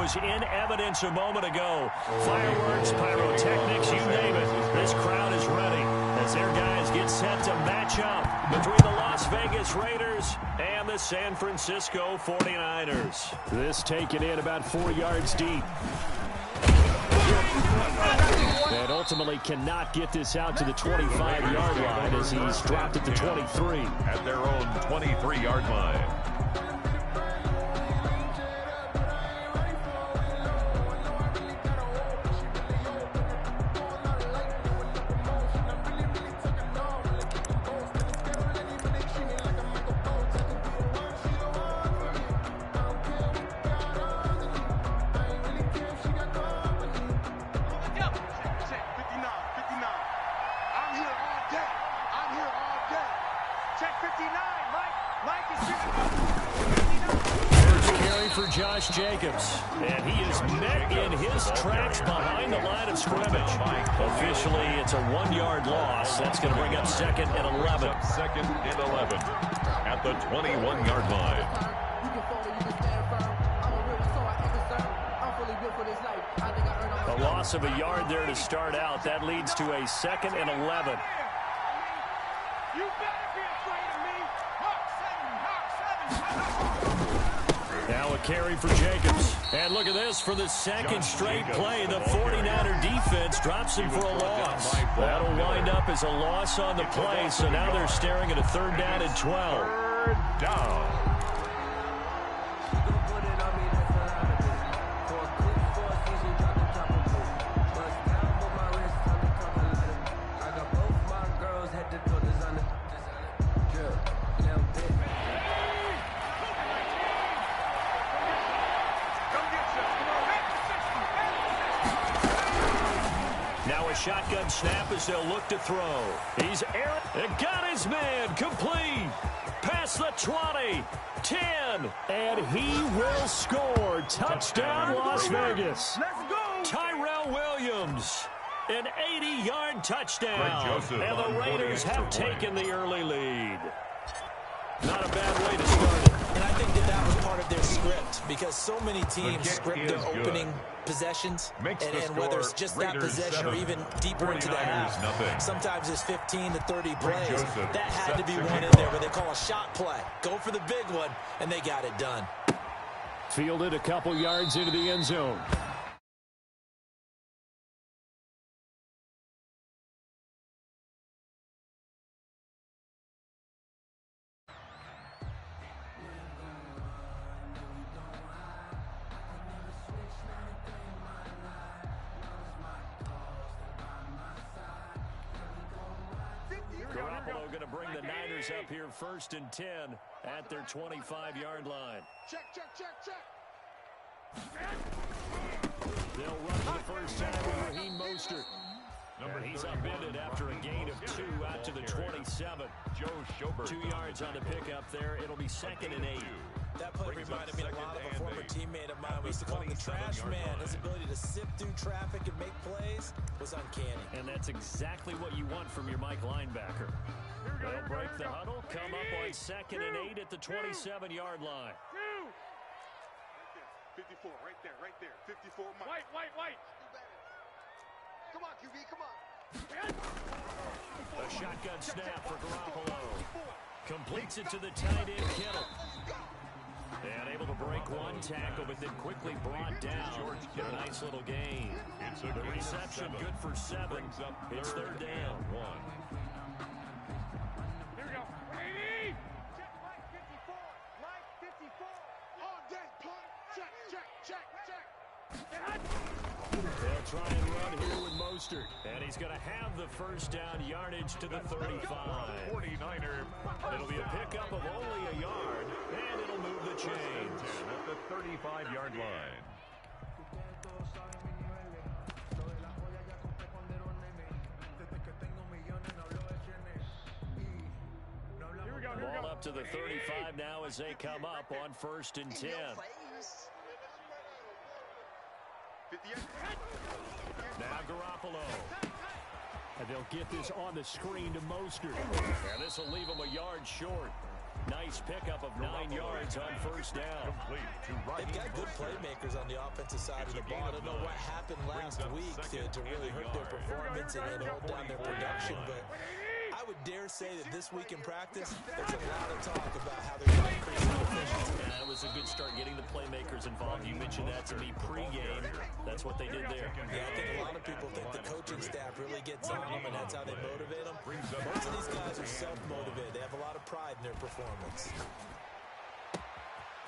was in evidence a moment ago. Fireworks, pyrotechnics, you name it. This crowd is ready as their guys get set to match up between the Las Vegas Raiders and the San Francisco 49ers. This taken in about 4 yards deep. And ultimately cannot get this out to the 25-yard line as he's dropped at the 23. At their own 23-yard line. Jacobs, and he is met in his tracks behind the line of scrimmage. Officially, it's a 1-yard loss. That's going to bring up second and 11. Second and 11 at the 21-yard line. A loss of a yard there to start out. That leads to a second and 11. You better be afraid of me. Now a carry for Jacobs. And look at this for the second straight play. The 49er defense drops him for a loss. That'll wind up as a loss on the play. So now they're staring at a 3rd down and 12. Third down. Shotgun snap as they'll look to throw. He's Aaron. It got his man. Complete. Past the 20. 10. And he will score. Touchdown, Las Vegas. Let's go. Tyrell Williams. An 80-yard touchdown. And the Raiders have taken the early lead. Not a bad way to start it. And I think that was part of their script because so many teams script their opening possessions, and whether it's just that possession or even deeper into the half, sometimes it's 15 to 30 plays. That had to be one in there where they call a shot play. Go for the big one, and they got it done. Fielded a couple yards into the end zone. Going to bring the Niners up here 1st and 10 at their 25-yard line. Check. They'll run for the first time with Raheem Mostert. And he's upended after a gain of 2 out to the 27. 2 yards on the pickup there. It'll be 2nd and 8. That play reminded me a lot of a former teammate of mine. We used to call him the trash man. His ability to sift through traffic and make plays was uncanny. And that's exactly what you want from your Mike linebacker. They'll break the huddle, come up on 2nd and 8 at the 27-yard line. 54, right there. 54, Mike. White. Come on, QB, come on. A shotgun snap for Garoppolo. Completes it to the tight end, Kittle. And able to break one tackle, but then quickly brought down. Get a nice little gain. The reception good for 7. It's 3rd down. Here we go. Ready? Check Mike 54. Mike 54. All day punt. Check. They'll try and run here with Mostert. And he's going to have the first down yardage to the 35. 49er. It'll be a pickup of only a yard, and it'll move the chains. At the 35-yard line. Ball up to the 35 now as they come up on 1st and 10. Now Garoppolo. And they'll get this on the screen to Mostert. And this will leave him a yard short. Nice pickup of 9 yards on first down. They've got good playmakers on the offensive side of the ball. I don't know what happened last week to really hurt their performance and hold down their production, but I would dare say that this week in practice, there's a lot of talk about how they're going to increase their efficiency. Yeah, it was a good start getting the playmakers involved. You mentioned that to me pregame. That's what they did there. Yeah, I think a lot of people think the coaching staff really gets on them, and that's how they motivate them. Most of these guys are self-motivated. They have a lot of pride in their performance.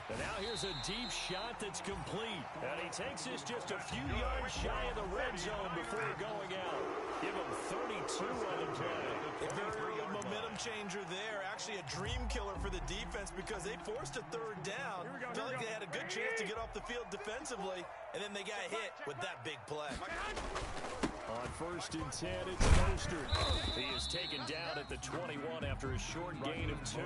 And now here's a deep shot that's complete. And he takes this just a few yards shy of the red zone before going out. Give him 32 on the play. A very real momentum changer there. Actually a dream killer for the defense because they forced a third down. Felt like they had a good chance to get off the field defensively, and then they got hit with that big play. On 1st and 10, it's Mostert. He is taken down at the 21 after a short gain of 2.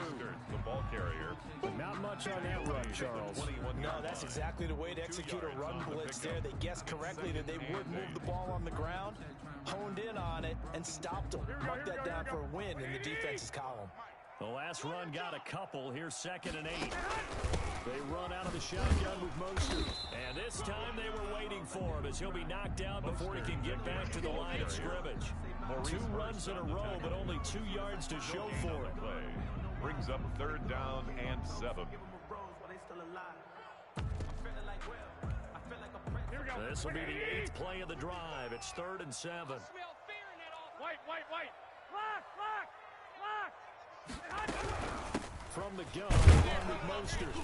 The ball carrier. But not much on that run, Charles. No, that's exactly the way to execute a run blitz there. They guessed correctly that they would move the ball on the ground, honed in on it, and stopped them. Mark that down for a win in the defense's column. The last run got a couple. Here's 2nd and 8. They run out of the shotgun with Mostert. And this time they were waiting for him as he'll be knocked down before he can get back to the line of scrimmage. 2 runs in a row, but only 2 yards to show for it. Brings up 3rd down and 7. This will be the 8th play of the drive. It's 3rd and 7. White. Lock. From the gun, along with Mostert.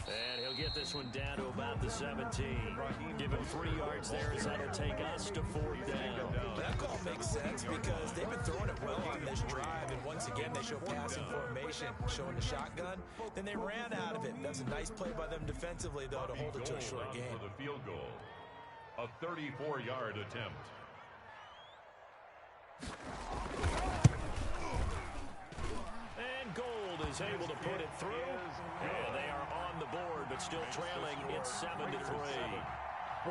And he'll get this one down to about the 17. Give him 3 yards there as that'll take us to 4th down. That call makes sense because they've been throwing it well on this drive, and once again they show passing formation, showing the shotgun. Then they ran out of it. That's a nice play by them defensively, though, to hold it to a short game. For the field goal, a 34-yard attempt. And Gold is able to put it through. And they are on the board, but still trailing. It's 7-3.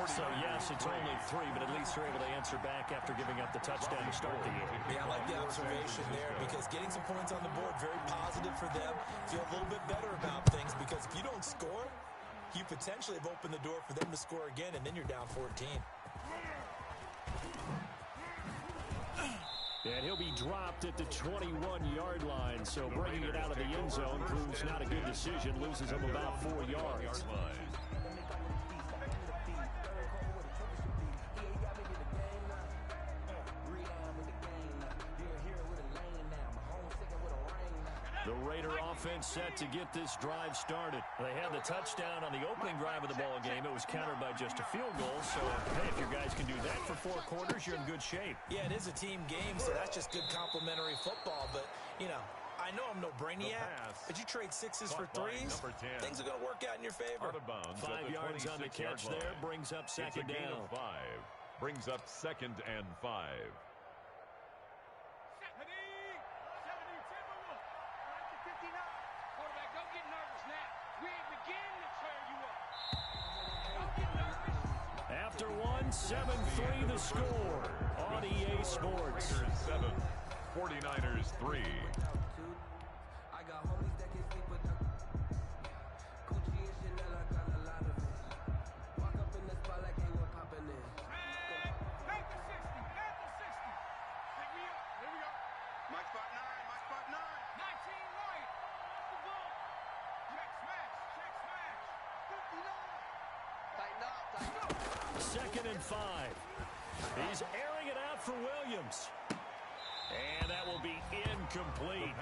So, yes, it's only 3, but at least they're able to answer back after giving up the touchdown to start the game. Yeah, I like the observation there because getting some points on the board, very positive for them. Feel a little bit better about things because if you don't score, you potentially have opened the door for them to score again, and then you're down 14. And he'll be dropped at the 21-yard line, so bringing it out of the end zone proves not a good decision, loses him about 4 yards. The Raider offense set to get this drive started. They had the touchdown on the opening drive of the ball game. It was countered by just a field goal. So, hey, if your guys can do that for 4 quarters, you're in good shape. Yeah, it is a team game, so that's just good complimentary football. But, you know, I know I'm no brainiac, but you trade 6s for 3s, things are going to work out in your favor. 5 yards on the catch there, brings up 2nd down. Brings up 2nd and 5. After 7-3 the score on EA Sports. 7, 49ers 3. I got homies that can sleep with Gucci and Chanel, I got a lot of it. Walk up in the spot like they were popping in. Back to 60. Pick me up. Here we go. My spot 9. 19 right. The ball. Check smash. 59. Tighten up. 2nd and 5. He's airing it out for Williams. And that will be incomplete.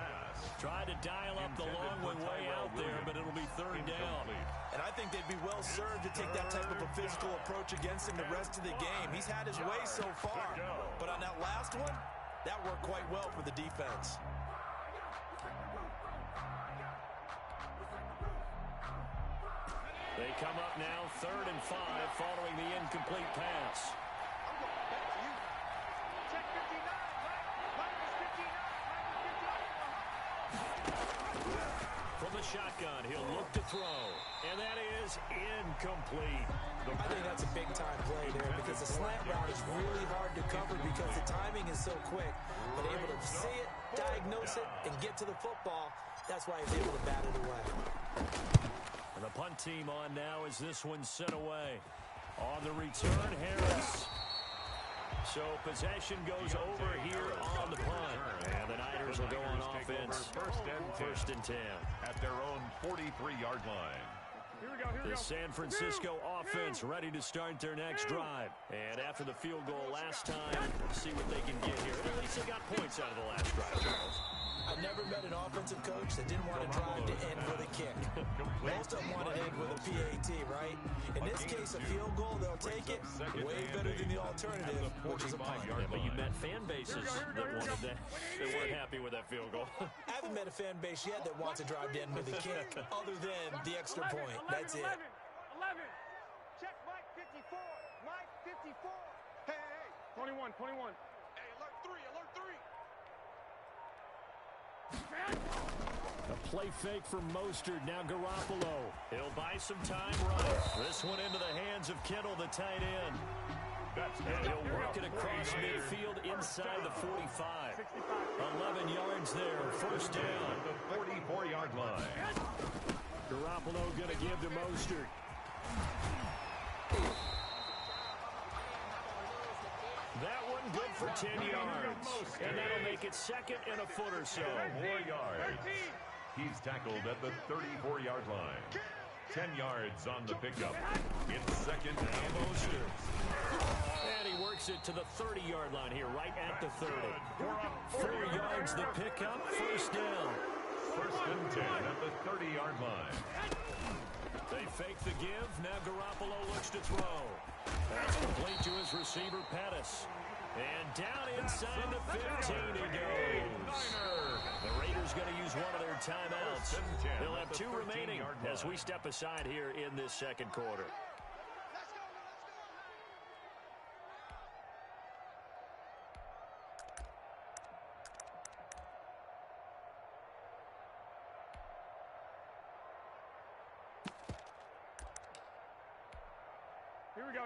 Tried to dial up the long one way out there, but it'll be 3rd down. And I think they'd be well served to take that type of a physical approach against him the rest of the game. He's had his way so far, but on that last one, that worked quite well for the defense. They come up now 3rd and 5 following the incomplete pass. Check 59. Minus 59. From the shotgun, he'll look to throw. And that is incomplete. I think that's a big-time play there because the slant route is really hard to cover because the timing is so quick. But able to see it, diagnose it, and get to the football, that's why he's able to bat it away. And the punt team on now as this one's sent away. On the return, Harris. So possession goes over here on the punt. And the Niners will go on offense. First and 10. At their own 43-yard line. The San Francisco offense ready to start their next drive. And after the field goal last time, see what they can get here. At least they got points out of the last drive, Charles. I've never met an offensive coach that didn't want to drive to end with a kick. Most of them want to end with a PAT, right? In this case, a field goal, they'll take it. Way better than the alternative, which is a punt. Yeah, but you met fan bases that wanted that. They weren't happy with that field goal. I haven't met a fan base yet that wants to drive to end with a kick, other than the extra point. That's it. 11. Check Mike 54. Mike 54. Hey. 21. Hey, alert 3. A play fake for Mostert. Now Garoppolo. He'll buy some time right. This one into the hands of Kittle, the tight end. And he'll work it across midfield inside the 45. 11 yards there. First down. The 44-yard line. Garoppolo going to give to Mostert. That one good for 10 yards. And that'll make it second and a foot or so. 4 yards. He's tackled at the 34-yard line. 10 yards on the pickup. It's second and Mostert. And he works it to the 30-yard line here, right at the 30. 4 yards the pickup, first down. First and 10 at the 30-yard line. They fake the give. Now Garoppolo looks to throw. That's complete to his receiver, Pettis. And down inside the 15 he goes. The Raiders going to use one of their timeouts. They'll have 2 remaining as we step aside here in this second quarter.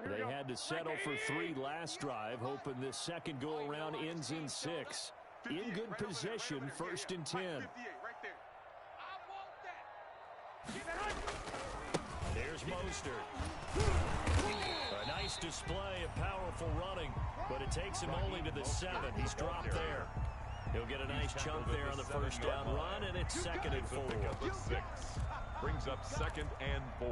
They had to settle for 3 last drive, hoping this second go-around ends in 6. In good position, first and 10. There's Mostert. A nice display of powerful running, but it takes him only to the 7. He's dropped there. He'll get a nice chunk there on the first down run, and it's second and 4. Brings up second and 4.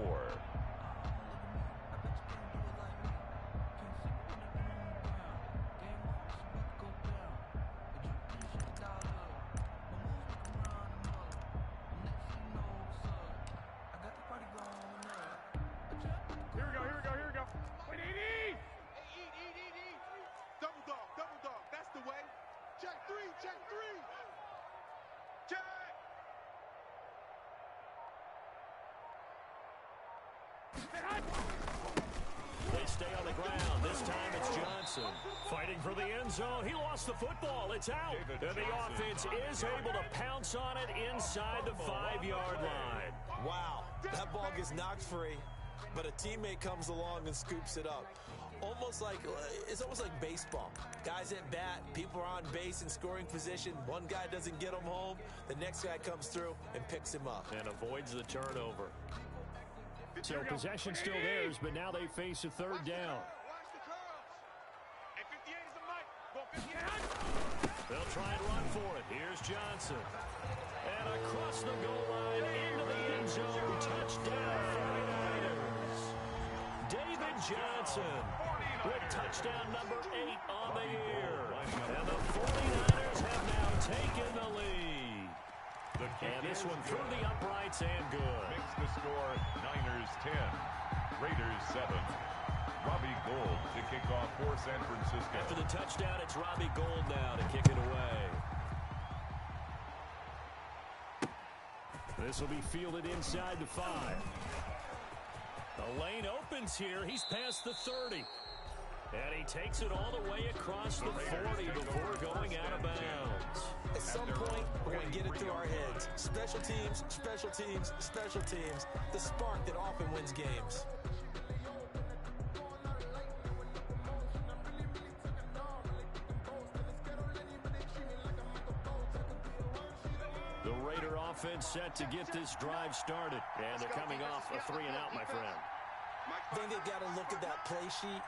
They stay on the ground. This time it's Johnson. Fighting for the end zone. He lost the football. It's out. And the offense is able to pounce on it inside the 5-yard line. Wow. That ball gets knocked free, but a teammate comes along and scoops it up. It's almost like baseball. Guys at bat, people are on base in scoring position. One guy doesn't get him home. The next guy comes through and picks him up. And avoids the turnover. So possession still theirs, but now they face a third down. They'll try and run for it. Here's Johnson. And across the goal line into the end zone. Touchdown, 49ers. David Johnson with touchdown number 8 on the year. And the 49ers have now taken the lead. And this one through the uprights and good. Makes the score Niners 10, Raiders 7. Robbie Gould to kick off for San Francisco. After the touchdown, it's Robbie Gould now to kick it away. This will be fielded inside the 5. The lane opens here. He's past the 30. And he takes it all the way across the 40 before going out of bounds. At some point, we're going to get it through our heads. Special teams, special teams, special teams. The spark that often wins games. The Raider offense set to get this drive started. And they're coming off a 3-and-out, my friend. I think they've got to look at that play sheet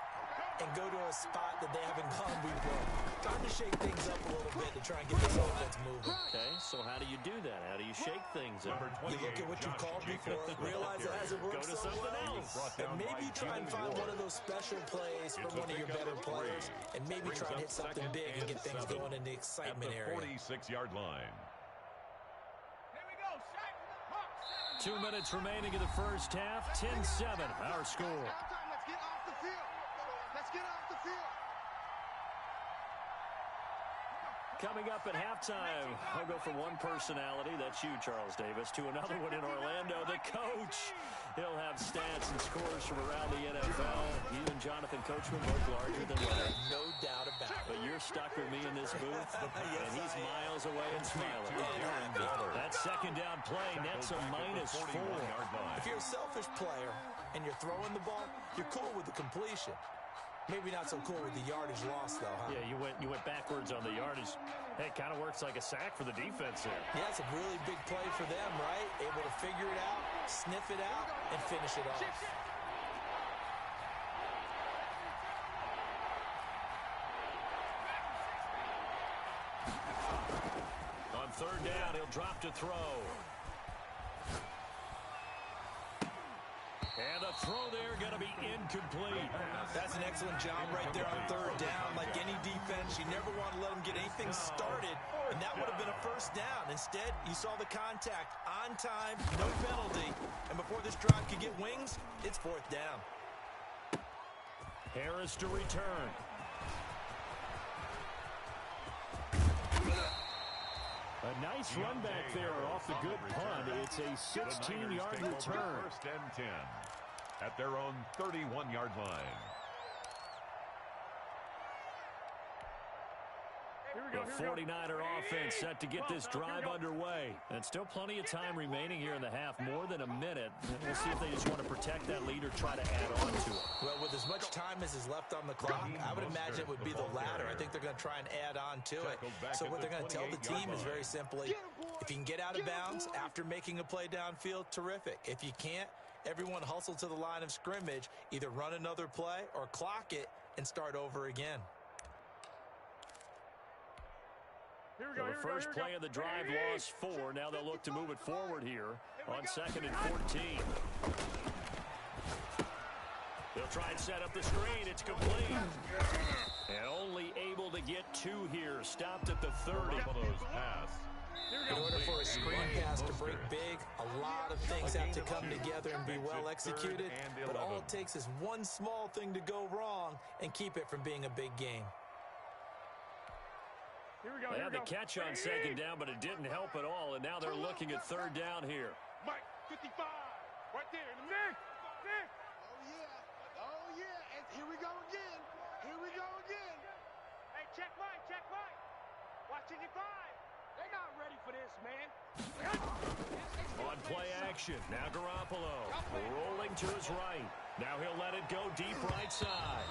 and go to a spot that they haven't gone before. Time to shake things up a little bit to try and get this offense moving. Okay, so how do you do that? How do you shake things up? You look at what you called before, realize it hasn't worked so well, and maybe try and find one of those special plays from one of your better players, and maybe try and hit something big and get things going in the excitement area. 46-yard line. 2 minutes remaining in the first half. 10-7, our score. Let's get off the field. Let's get off the field. Coming up at halftime, I'll go from one personality, that's you, Charles Davis, to another one in Orlando, the coach. He'll have stats and scores from around the NFL. You and Jonathan Coachman both larger than life. No doubt about it. But you're stuck with me in this booth, and he's miles away and smiling. That second down play nets a -4. If you're a selfish player and you're throwing the ball, you're cool with the completion. Maybe not so cool with the yardage loss, though, huh? Yeah, you went backwards on the yardage. Hey, it kind of works like a sack for the defense there. Yeah, it's a really big play for them, right? Able to figure it out, sniff it out, and finish it off. On third down, he'll drop to throw. And the throw there going to be incomplete. That's an excellent job right there on third down. Like any defense, you never want to let them get anything started, and that would have been a first down. Instead, you saw the contact on time, no penalty, and before this drive could get wings, it's fourth down. Harris to return. A nice run back there off the good punt. It's a 16-yard return. First and 10 at their own 31-yard line. The 49er offense set to get this drive underway. And still plenty of time remaining here in the half, more than a minute. We'll see if they just want to protect that lead or try to add on to it. Well, with as much time as is left on the clock, I would imagine it would be the latter. I think they're going to try and add on to it. So what they're going to tell the team is very simply, if you can get out of bounds after making a play downfield, terrific. If you can't, everyone hustle to the line of scrimmage, either run another play or clock it and start over again. The first play of the drive lost 4. Now they'll look to move it forward here on 2nd and 14. They'll try and set up the screen. It's complete. And only able to get 2 here. Stopped at the 30. In order for a screen pass to break big, a lot of things have to come together and be well executed. But all it takes is one small thing to go wrong and keep it from being a big game. They had the catch on 2nd down, but it didn't help at all, and now they're looking at 3rd down here. Mike, 55, right there in the middle. Oh, yeah, and here we go again. Here we go again. Hey, check Mike. Watch it divide. They're not ready for this, man. On play action, now Garoppolo rolling to his right. Now he'll let it go deep right side.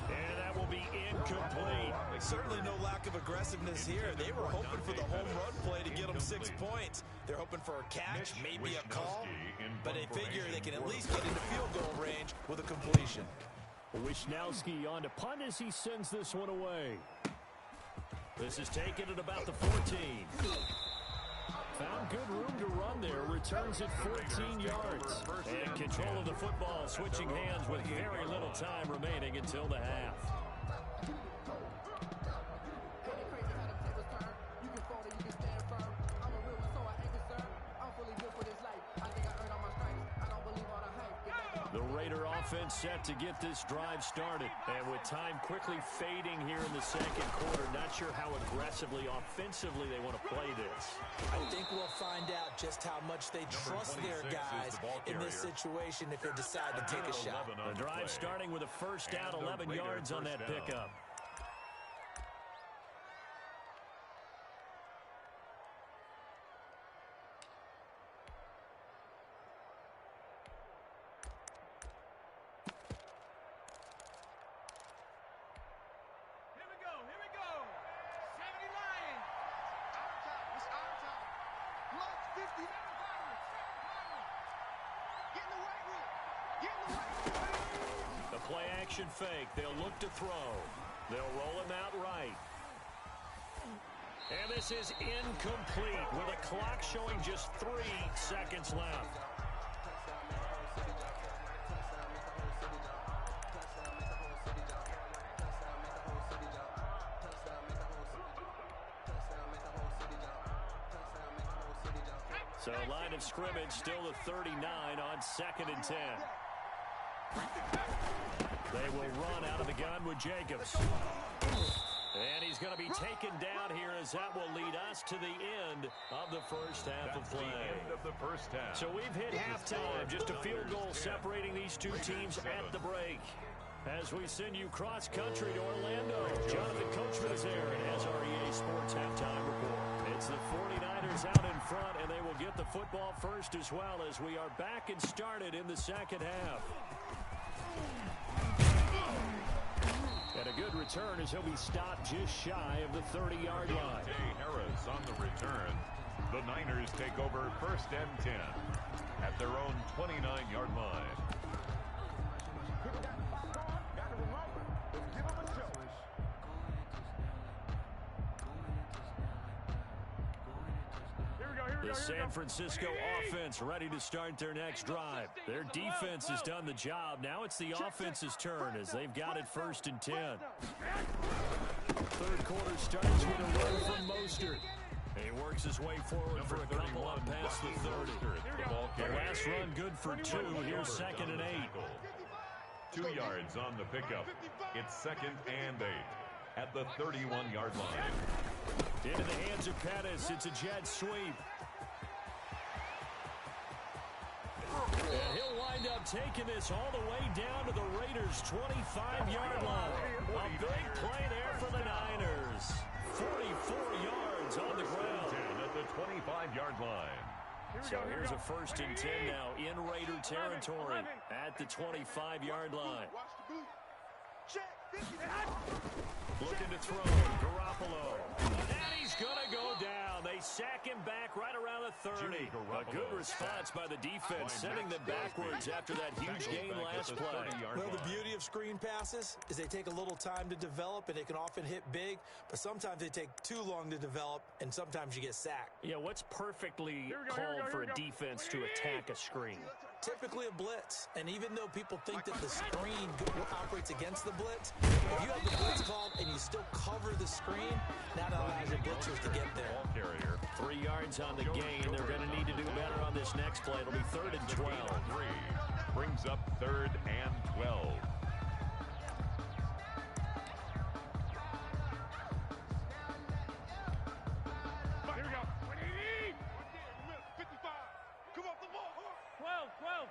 And that will be incomplete. Certainly no lack of aggressiveness here. They were hoping for the home run play to get them 6 points. They're hoping for a catch, maybe a call, but they figure they can at least get into field goal range with a completion. Wisnowski on to punt as he sends this one away. This is taken at about the 14. Found good room to run there. Returns at 14 yards. And control of the football switching hands with very little time remaining until the half. The Raider offense set to get this drive started. And with time quickly fading here in the second quarter, not sure how aggressively, offensively they want to play this. I think we'll find out just how much they trust their guys in this situation if they decide to take a shot. The drive starting with a first down, 11 yards on that pickup. Play-action fake. They'll look to throw. They'll roll him out right. And this is incomplete with a clock showing just 3 seconds left. So line of scrimmage still at 39 on 2nd and 10. They will run out of the gun with Jacobs. And he's going to be taken down here as that will lead us to the end of the first half of play. So we've hit halftime. Just a field goal separating these two teams at the break. As we send you cross-country to Orlando, Jonathan Coachman is there and has our EA Sports halftime report. It's the 49ers out in front, and they will get the football first as well as we are back and started in the second half. And a good return as he'll be stopped just shy of the 30-yard line. Harris on the return. The Niners take over 1st and 10 at their own 29-yard line. The San Francisco offense ready to start their next drive. Their defense has done the job. Now it's the offense's turn as they've got it 1st and 10. Third quarter starts with a run from Mostert. He works his way forward for a couple up past the 30. The last run good for 2. Here's 2nd and 8. 2 yards on the pickup. It's 2nd and 8 at the 31-yard line. Into the hands of Pettis. It's a jet sweep. And he'll wind up taking this all the way down to the Raiders' 25-yard line. A big play there for the Niners. 44 yards on the ground. At the 25-yard line. So here's a 1st and 10 now in Raider territory at the 25-yard line. Looking to throw. Garoppolo. And he's going to go down. They sack him back right around the 30. A good response by the defense, sending them backwards after that huge gain last play. Well, the beauty of screen passes is they take a little time to develop, and they can often hit big, but sometimes they take too long to develop, and sometimes you get sacked. Yeah, what's perfectly called for a defense to attack a screen? Typically a blitz, and even though people think that the screen operates against the blitz, if you have the blitz called and you still cover the screen, that allows the blitzers to get there. 3 yards on the gain. They're going to need to do better on this next play. It'll be 3rd and 12. Brings up 3rd and 12. Here we go. 55. Come off the ball. 12.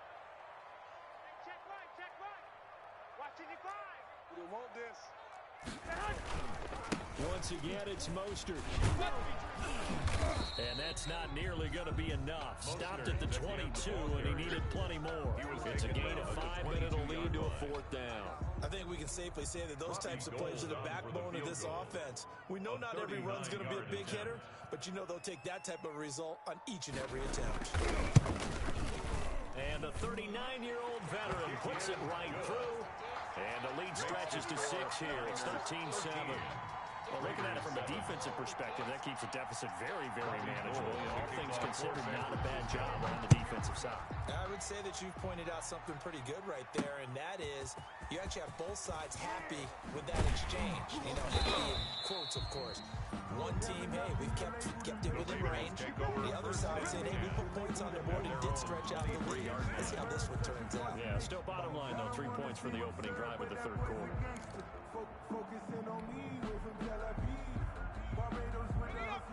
Check right. Watch it, 5. We don't want this. Once again, it's Mostert. And that's not nearly going to be enough. Stopped at the 22, and he needed plenty more. It's a gain of 5, but it'll lead to a 4th down. I think we can safely say that those types of plays are the backbone of this offense. We know not every run's going to be a big hitter, but you know they'll take that type of result on each and every attempt. And the 39-year-old veteran puts it right through. And the lead stretches to 6 here. It's 13-7. Well, looking at it from a defensive perspective, that keeps the deficit very, very manageable. All things considered, not a bad job on the defensive side. I would say that you've pointed out something pretty good right there, and that is you actually have both sides happy with that exchange. You know, happy in quotes, of course. One team, hey, we've kept it within range. The other side saying, hey, we put points on the board and did stretch out the lead. Let's see how this one turns out. Yeah, still bottom line, though, 3 points for the opening drive of the third quarter.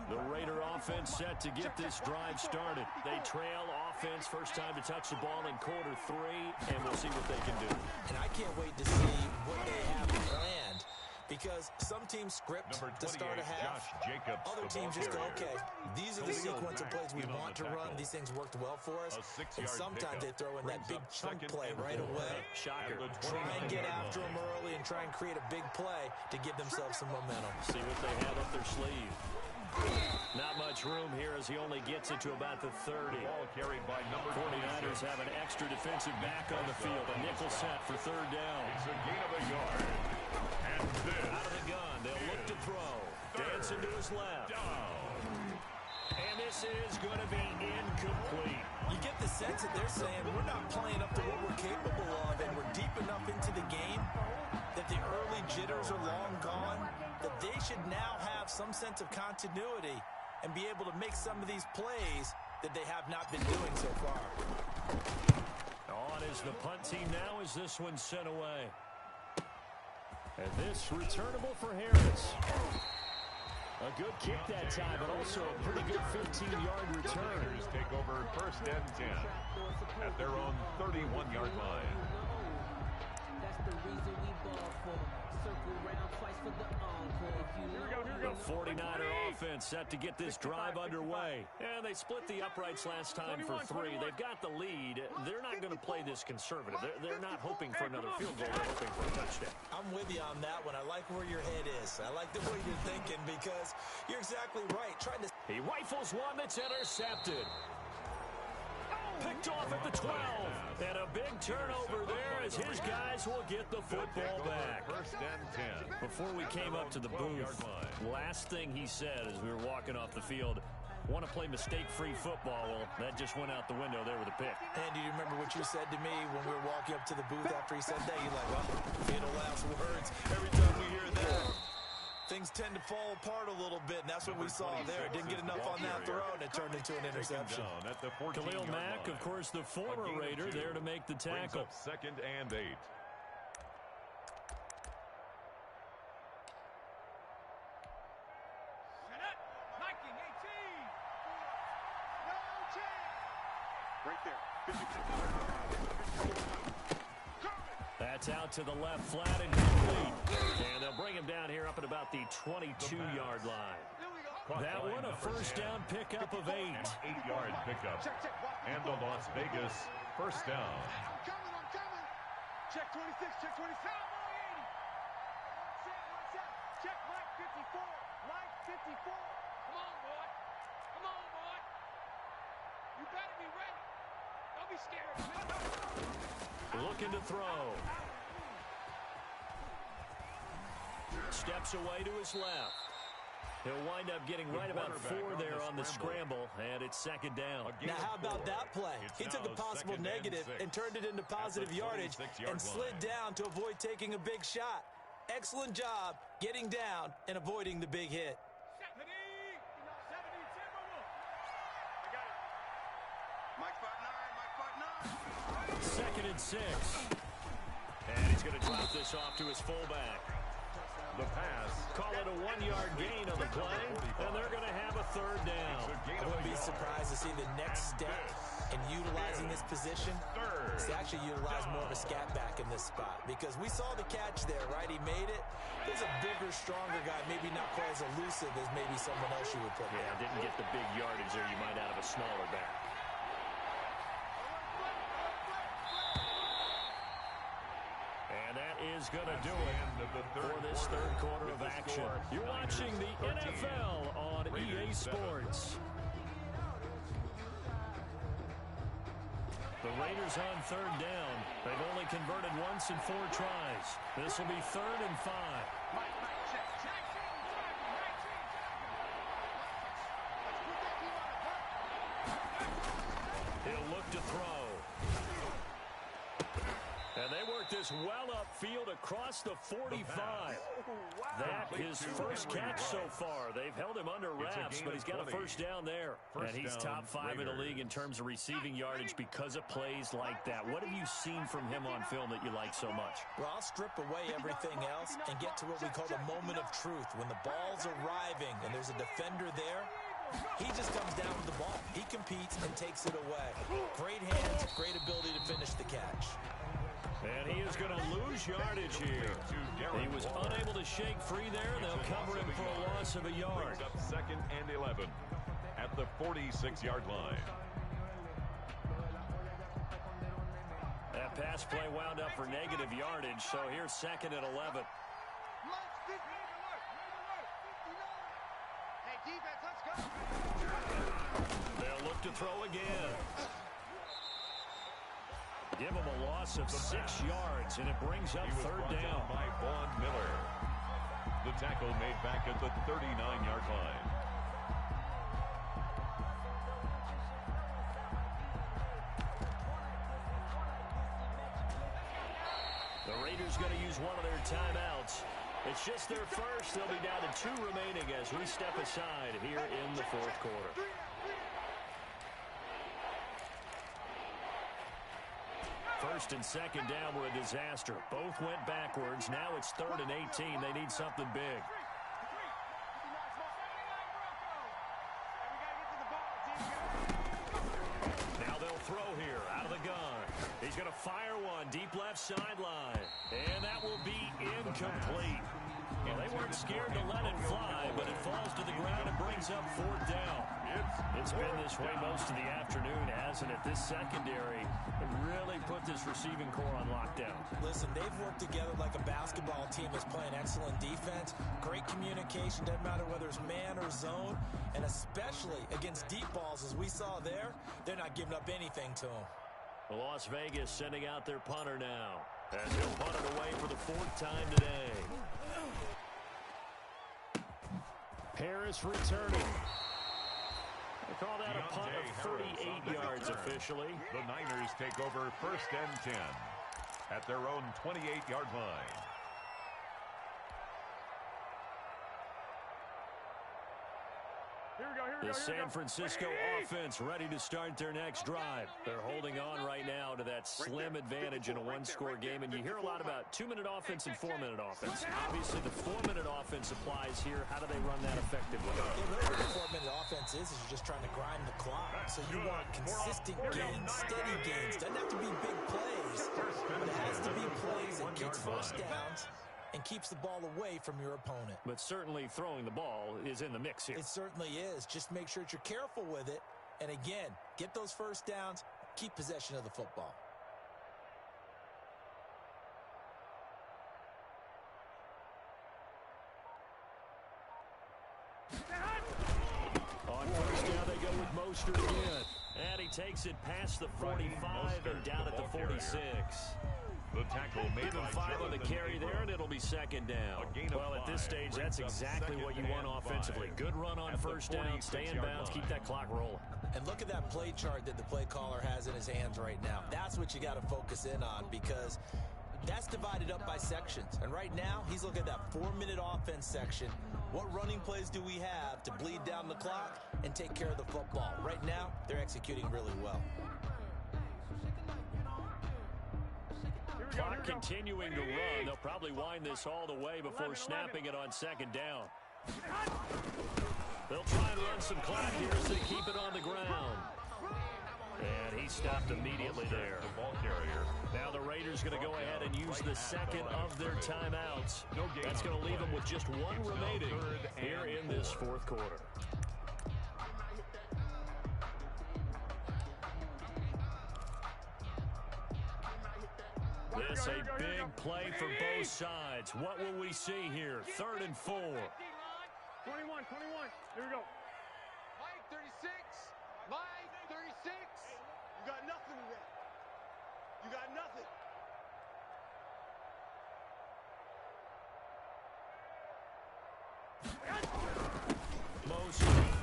The Raider offense set to get this drive started. They trail offense, first time to touch the ball in quarter 3, and we'll see what they can do. And I can't wait to see what they have planned, because some teams script to start a half. Other teams just go, okay, these are the sequence of plays we want to run. These things worked well for us. And sometimes they throw in that big chunk play right away. Shocker. Try and get after them early and try and create a big play to give themselves some momentum. See what they have up their sleeve. Not much room here as he only gets it to about the 30. Ball carried by number 49ers have an extra defensive back on the field. A nickel set for third down. It's a gain of a yard. And this. Out of the gun, they'll look to throw. Dancing to his left. And this is going to be incomplete. You get the sense that they're saying we're not playing up to what we're capable of, and we're deep enough into the game that the early jitters are long gone, that they should now have some sense of continuity and be able to make some of these plays that they have not been doing so far. On is the punt team now as this one's sent away. And this returnable for Harris. A good kick that time, but also a pretty good 15-yard return. Raiders take over first and 10 at their own 31-yard line. That's the reason we ball for. Circle round twice for the encore. The 49er offense set to get this drive underway. And they split the uprights last time for 3. They've got the lead. They're not going to play this conservative. They're not hoping for another field goal. They're hoping for a touchdown. I'm with you on that one. I like where your head is. I like the way you're thinking, because you're exactly right. He rifles one that's intercepted. Picked off at the 12. And a big turnover there as his guys will get the football back. First and 10. Before we came up to the booth, last thing he said as we were walking off the field, want to play mistake-free football. Well, that just went out the window there with a pick. And do you remember what you said to me when we were walking up to the booth after he said that? You're like, well, fatal last words. Every time we hear that, things tend to fall apart a little bit, and that's what we saw there. Didn't get enough on that throw, and it turned into an interception. Khalil Mack, of course, the former Raider, there to make the tackle. Second and 8. Right there. That's out to the left flat and complete. And they'll bring him down here up at about the 22-yard line. That one a first down pickup of 8. 8-yard pickup. And the Las Vegas first down. I'm coming. Check 26, check 27. Check Mike 54. Mike 54. Come on, boy. You better be ready. Don't be scared. Looking to throw. Steps away to his left. He'll wind up getting right about 4 there on the scramble, and it's second down. Now, how about that play? He took a possible negative and turned it into positive yardage and slid down to avoid taking a big shot. Excellent job getting down and avoiding the big hit. Second and 6. And he's going to drop this off to his fullback. The pass. Call it a 1-yard gain on the play, and they're going to have a third down. I wouldn't be surprised to see the next step in utilizing this position is to actually utilize more of a scat back in this spot, because we saw the catch there, right? He made it. He's a bigger, stronger guy, maybe not quite as elusive as maybe someone else you would put there. Yeah, didn't get the big yardage there you might out of a smaller back. And that is going to do it for this third quarter of action. You're watching the NFL on EA Sports. The Raiders on third down. They've only converted once in 4 tries. This will be 3rd and 5. He'll look to throw. And they work this well upfield across the 45. That his first catch so far. They've held him under wraps, but he's got a first down there. And he's top 5 in the league in terms of receiving yardage because of plays like that. What have you seen from him on film that you like so much? Well, I'll strip away everything else and get to what we call the moment of truth. When the ball's arriving and there's a defender there, he just comes down with the ball. He competes and takes it away. Great hands, great ability to finish the catch. And he is going to lose yardage here. He was unable to shake free there, and they'll cover him for a loss of a yard. Brings up 2nd and 11 at the 46-yard line. That pass play wound up for negative yardage, so here's 2nd and 11. Hey, defense, let's go. They'll look to throw again. Give him a loss of 6 yards, and it brings up 3rd down. By Vaughn Miller. The tackle made back at the 39-yard line. The Raiders going to use one of their timeouts. It's just their first. They'll be down to 2 remaining as we step aside here in the 4th quarter. First and 2nd down were a disaster. Both went backwards. Now it's 3rd and 18. They need something big. Now they'll throw here out of the gun. He's going to fire one deep left sideline. And that will be incomplete. Well, they weren't scared to let it fly, but it falls to the ground and brings up 4th down. It's been this way most of the afternoon, hasn't it? This secondary really put this receiving core on lockdown. Listen, they've worked together like a basketball team that's playing excellent defense. Great communication, doesn't matter whether it's man or zone. And especially against deep balls, as we saw there, they're not giving up anything to them. Las Vegas sending out their punter now. As he'll punt it away for the 4th time today. Harris returning. They call that a punt of 38 yards officially. The Niners take over 1st and 10 at their own 28-yard line. The San Francisco offense ready to start their next drive. They're holding on right now to that slim advantage in a one-score game, and you hear a lot about 2-minute offense and 4-minute offense. Obviously, the 4-minute offense applies here. How do they run that effectively? Yeah, really what the 4-minute offense is you're just trying to grind the clock. So you want consistent gains, steady gains. Doesn't have to be big plays, but it has to be plays that gets first downs and keeps the ball away from your opponent. But certainly throwing the ball is in the mix here. It certainly is. Just make sure that you're careful with it. And again, get those first downs, keep possession of the football. On first down, they go with Mostert again. And he takes it past the 45 and down at the 46. The tackle made Give him 5 on the carry there, and it'll be 2nd down. Well, at this stage, that's exactly what you want offensively. Good run on first down, stay in bounds, keep that clock rolling. And look at that play chart that the play caller has in his hands right now. That's what you got to focus in on, because that's divided up by sections. And right now, he's looking at that 4-minute offense section. What running plays do we have to bleed down the clock and take care of the football? Right now, they're executing really well. Clock continuing to run. They'll probably wind this all the way before snapping it on 2nd down. They'll try and run some clock here as they keep it on the ground. And he stopped immediately there. The ball carrier. Now the Raiders going to go ahead and use the 2nd of their timeouts. That's going to leave them with just 1 remaining here in this 4th quarter. This a big play for both sides. What will we see here? 3rd and 4. 21. Here we go. Mike, 36. Mike, 36. You got nothing in that. You got nothing. Mostert.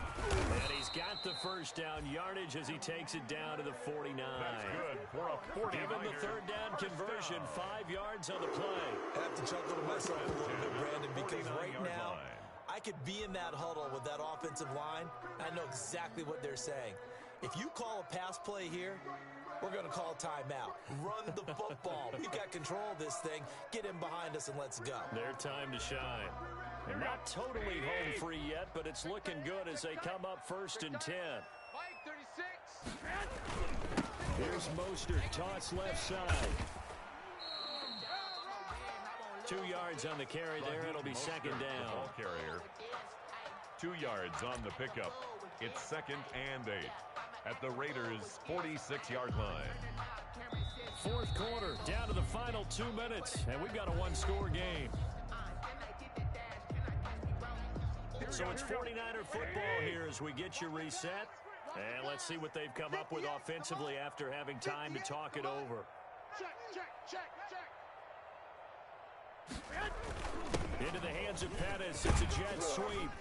And he's got the first down yardage as he takes it down to the 49. That's good for a 49. Given the third down conversion, 5 yards on the play. I have to chuckle to myself a little bit, Brandon, because right now I could be in that huddle with that offensive line. I know exactly what they're saying. If you call a pass play here, we're going to call timeout. Run the football. We've got control of this thing. Get in behind us and let's go. Their time to shine. They're not totally home free yet, but it's looking good as they come up 1st and 10. Mike, 36. Here's Mostert, toss left side. 2 yards on the carry there. It'll be second down. Ball carrier. 2 yards on the pickup. It's 2nd and 8 at the Raiders' 46-yard line. 4th quarter, down to the final 2 minutes, and we've got a one-score game. So it's 49er football here as we get you reset. And let's see what they've come up with offensively after having time to talk it over. Into the hands of Pettis. It's a jet sweep.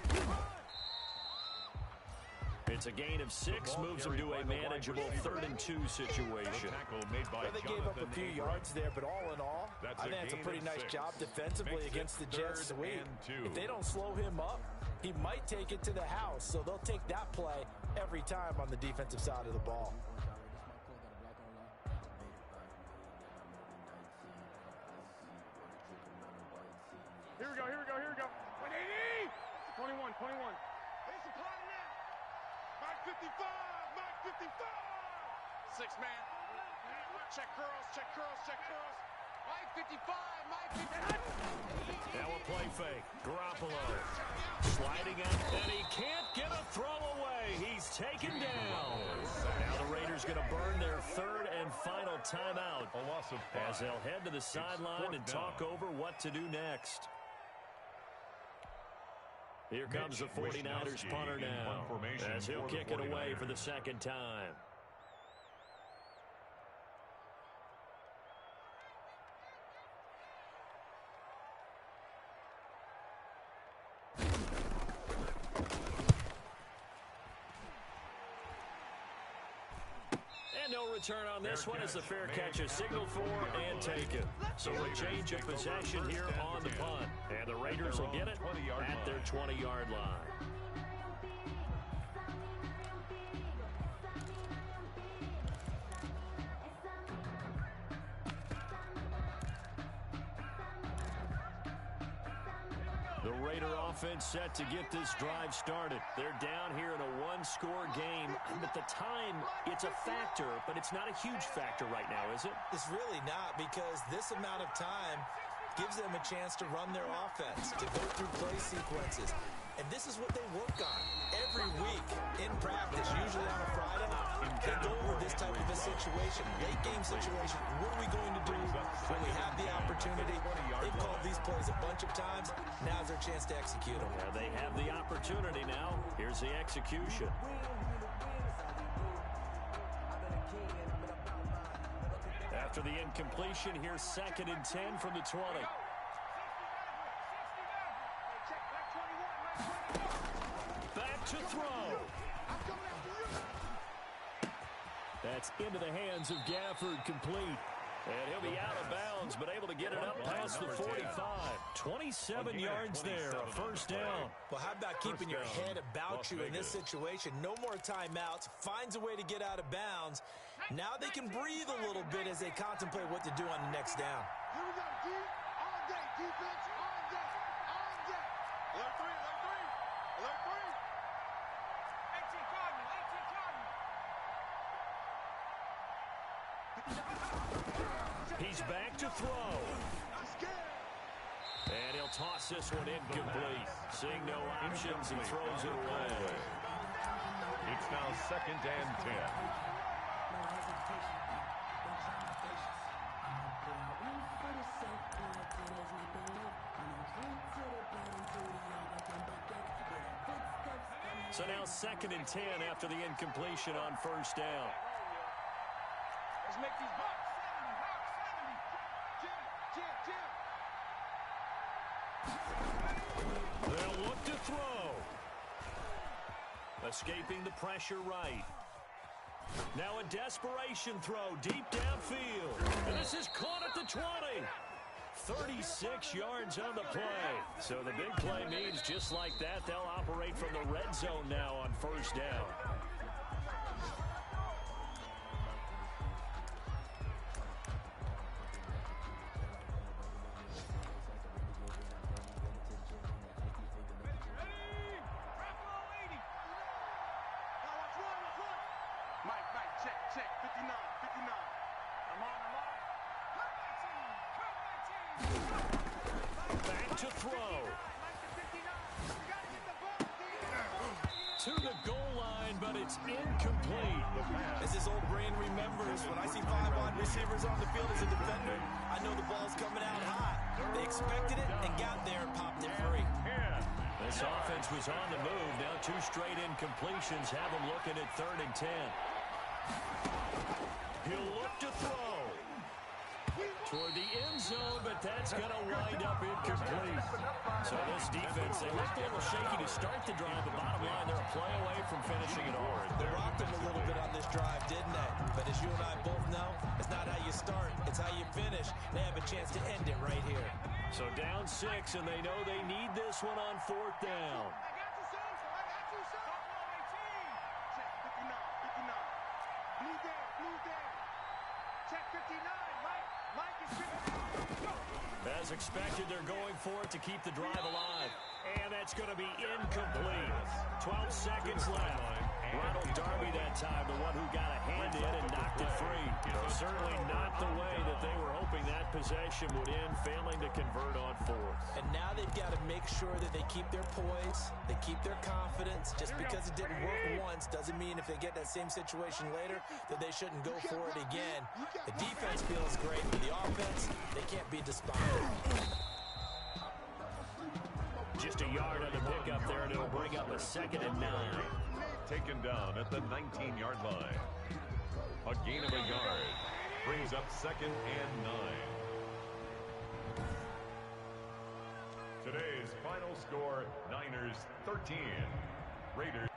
It's a gain of 6, moves them to a manageable 3rd and 2 situation. Well, they gave up a few yards there, but all in all, I think that's a pretty nice job defensively against the jet sweep. If they don't slow him up, he might take it to the house, so they'll take that play every time on the defensive side of the ball. Here we go. 180. 21. They supply now. Mike 55. 6 man. Check curls. Mike 55. Now a play fake. Garoppolo sliding up, and he can't get a throw away. He's taken down. Now the Raiders going to burn their 3rd and final timeout A loss of 5. as they'll head to the sideline and talk over what to do next. Here comes the 49ers punter now as he'll kick it away for the 2nd time. And no return on this one as the fair catch is signaled for and taken. So a change of possession here on the punt. And the Raiders will get it at their 20-yard line. The Raider offense set to get this drive started. They're down here in a one-score game. And at the time, it's a factor, but it's not a huge factor right now, is it? It's really not, because this amount of time gives them a chance to run their offense, to go through play sequences. And this is what they work on every week in practice, usually on a Friday. They go over this type of a situation, late game situation. What are we going to do when we have the opportunity? They've called these plays a bunch of times. Now's their chance to execute them. Yeah, they have the opportunity now. Here's the execution. After the incompletion, here's 2nd and 10 from the 20. Back to throw. That's into the hands of Gafford, complete. And he'll be out of bounds, but able to get it up past the 45. 27 yards there, a 1st down. Well, how about keeping your head about you in this situation? No more timeouts. Finds a way to get out of bounds. Now they can breathe a little bit as they contemplate what to do on the next down. Here we go, D. All day, defense, all day. Alert 3. 18 Cardinal. He's back to throw. And he'll toss this one incomplete. Seeing no options, and throws it away. It's now 2nd and 10. So now 2nd and 10 after the incompletion on 1st down. Let's make these bucks. They'll look to throw. Escaping the pressure right. Now a desperation throw deep downfield. And this is caught at the 20. 36 yards on the play. So the big play means just like that, they'll operate from the red zone now on first down. Back to throw. To the goal line, but it's incomplete. As his old brain remembers, when I see 5 wide receivers on the field as a defender, I know the ball's coming out hot. They expected it and got there and popped it free. This offense was on the move. Now 2 straight incompletions have them looking at 3rd and 10. He'll look to throw. Toward the end zone, but that's going to wind up incomplete. So this defense, they looked a little shaky to start the drive, but bottom line, they're a play away from finishing it off. They rocked him a little bit on this drive, didn't they? But as you and I both know, it's not how you start, it's how you finish. They have a chance to end it right here. So down 6, and they know they need this one on 4th down. As expected, they're going for it to keep the drive alive. And that's going to be incomplete. 12 seconds left. Ronald Darby that time, the one who got a hand in and knocked it free. Certainly not the way that they were hoping that possession would end, failing to convert on 4th. And now they've got to make sure that they keep their poise, they keep their confidence. Just because it didn't work once doesn't mean if they get that same situation later that they shouldn't go for it again. The defense feels great, but the offense, they can't be despondent. Just a yard on the pickup there, and it'll bring up a 2nd and 9. Taken down at the 19-yard line. A gain of a yard. Brings up 2nd and 9. Today's final score, Niners 13. Raiders.